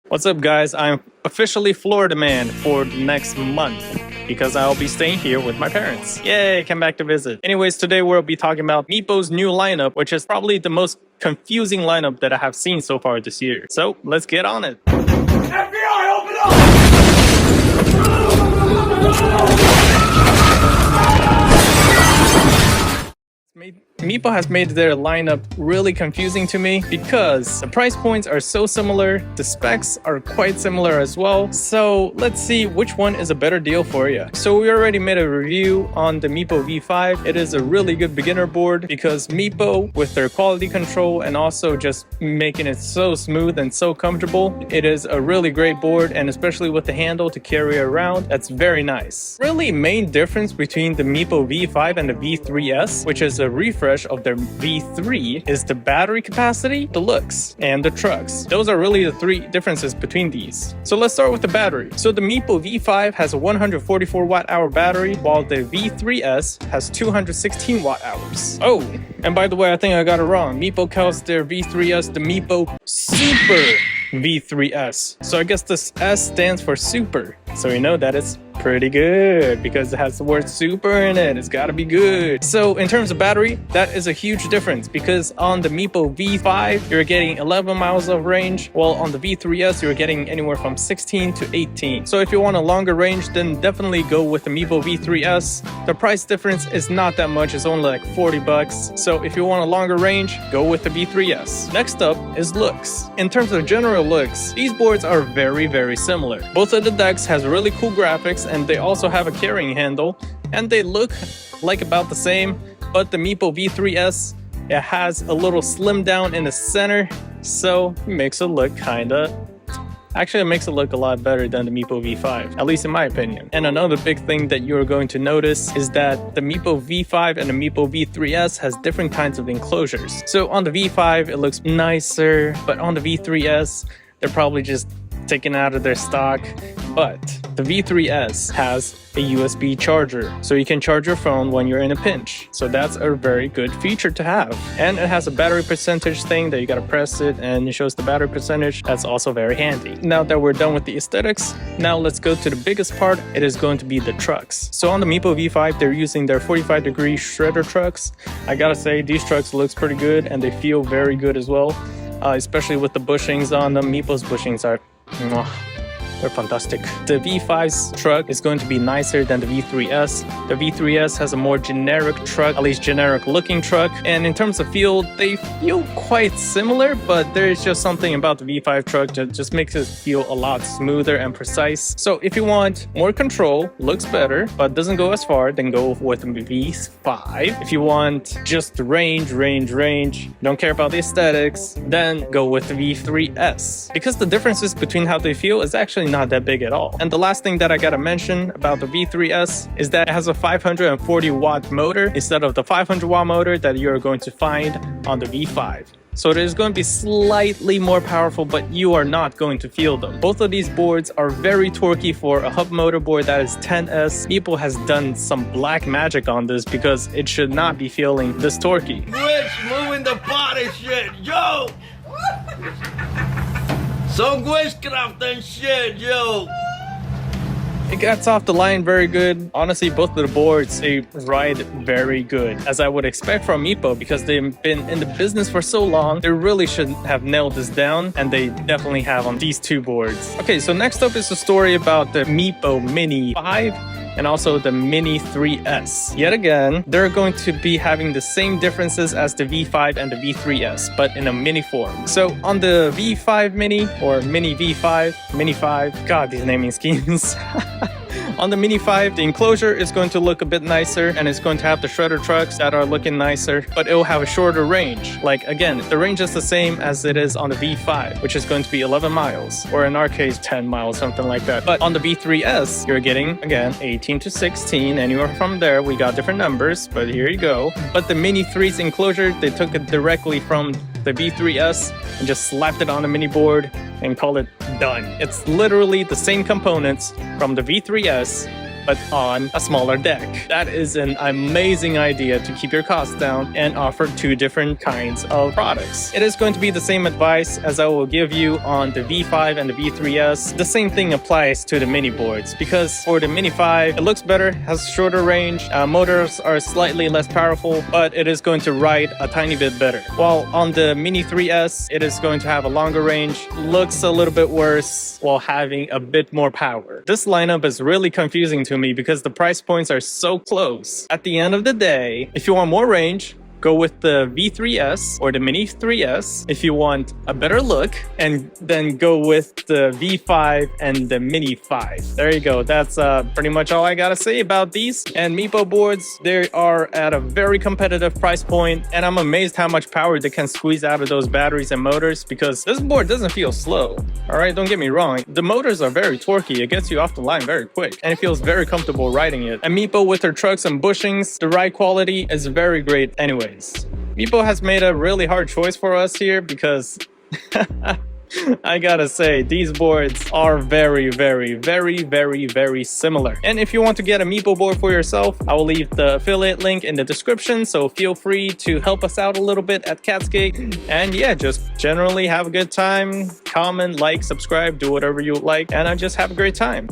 What's up, guys? I'm officially Florida man for the next month because I'll be staying here with my parents. Yay, came back to visit. Anyways, today we'll be talking about Meepo's new lineup, which is probably the most confusing lineup that I have seen so far this year. So let's get on it. FBI, open up! Meepo has made their lineup really confusing to me because the price points are so similar, the specs are quite similar as well. So let's see which one is a better deal for you. So we already made a review on the Meepo V5. It is a really good beginner board because Meepo, with their quality control and also just making it so smooth and so comfortable, it is a really great board, and especially with the handle to carry around, that's very nice. Really main difference between the Meepo V5 and the V3S, which is a refresh of their V3, is the battery capacity, the looks, and the trucks. Those are really the three differences between these. So let's start with the battery. So the Meepo V5 has a 144 watt-hour battery, while the V3S has 216 watt-hours. Oh, and by the way, I think I got it wrong. Meepo calls their V3S the Meepo Super V3S. So I guess this S stands for Super. So you know that it's pretty good because it has the word super in it. It's gotta be good. So in terms of battery, that is a huge difference because on the Meepo V5, you're getting 11 miles of range, while on the V3S, you're getting anywhere from 16 to 18. So if you want a longer range, then definitely go with the Meepo V3S. The price difference is not that much. It's only like 40 bucks. So if you want a longer range, go with the V3S. Next up is looks. In terms of general looks, these boards are very, very similar. Both of the decks has really cool graphics, and they also have a carrying handle, and they look like about the same, but the Meepo V3S, it has a little slim down in the center, so it makes it look actually it makes it look a lot better than the Meepo V5, at least in my opinion. And another big thing that you're going to notice is that the Meepo V5 and the Meepo V3S has different kinds of enclosures. So on the V5 it looks nicer, but on the V3S they're probably just taken out of their stock. But the V3S has a USB charger, so you can charge your phone when you're in a pinch. So that's a very good feature to have. And it has a battery percentage thing that you gotta press it and it shows the battery percentage. That's also very handy. Now that we're done with the aesthetics, now let's go to the biggest part. It is going to be the trucks. So on the Meepo V5, they're using their 45-degree shredder trucks. I gotta say, these trucks looks pretty good and they feel very good as well, especially with the bushings on them. Meepo's bushings are they're fantastic. The V5's truck is going to be nicer than the V3S. The V3S has a more generic truck, at least generic looking truck. And in terms of feel, they feel quite similar, but there's just something about the V5 truck that just makes it feel a lot smoother and precise. So if you want more control, looks better, but doesn't go as far, then go with the V5. If you want just range, don't care about the aesthetics, then go with the V3S. Because the differences between how they feel is actually not that big at all. And the last thing that I gotta mention about the V3S is that it has a 540 watt motor instead of the 500 watt motor that you're going to find on the V5. So it is going to be slightly more powerful, but you are not going to feel them. Both of these boards are very torquey for a hub motor board that is 10S. Meepo has done some black magic on this because it should not be feeling this torquey. Rich, moving the body shit, yo! Some witchcraft and shit, yo! It gets off the line very good. Honestly, both of the boards, they ride very good, as I would expect from Meepo, because they've been in the business for so long. They really should have nailed this down, and they definitely have on these two boards. Okay, so next up is a story about the Meepo Mini 5 and also the Mini 3S. Yet again, they're going to be having the same differences as the V5 and the V3S, but in a mini form. So on the V5 Mini, or Mini V5, Mini 5, God, these naming schemes. On the Mini 5, the enclosure is going to look a bit nicer, and it's going to have the shredder trucks that are looking nicer, but it will have a shorter range. Like, again, the range is the same as it is on the V5, which is going to be 11 miles, or in our case, 10 miles, something like that. But on the V3S, you're getting, again, 18 to 16. Anywhere from there, we got different numbers, but here you go. But the Mini 3's enclosure, they took it directly from the V3S and just slapped it on the mini board and call it done. It's literally the same components from the V3S but on a smaller deck. That is an amazing idea to keep your costs down and offer two different kinds of products. It is going to be the same advice as I will give you on the V5 and the V3S. The same thing applies to the mini boards, because for the Mini 5, it looks better, has shorter range, motors are slightly less powerful, but it is going to ride a tiny bit better. While on the Mini 3S, it is going to have a longer range, looks a little bit worse while having a bit more power. This lineup is really confusing to me because the price points are so close. At the end of the day, if you want more range, go with the V3S or the Mini 3S. If you want a better look, and then go with the V5 and the Mini 5. There you go. That's pretty much all I gotta say about these. And Meepo boards, they are at a very competitive price point, and I'm amazed how much power they can squeeze out of those batteries and motors, because this board doesn't feel slow. All right, don't get me wrong. The motors are very torquey. It gets you off the line very quick, and it feels very comfortable riding it. And Meepo with their trucks and bushings, the ride quality is very great anyways. Meepo has made a really hard choice for us here, because I gotta say, these boards are very similar. And if you want to get a Meepo board for yourself, I will leave the affiliate link in the description, so feel free to help us out a little bit at C.A.T. And yeah, just generally have a good time. Comment, like, subscribe, do whatever you like, and I just have a great time.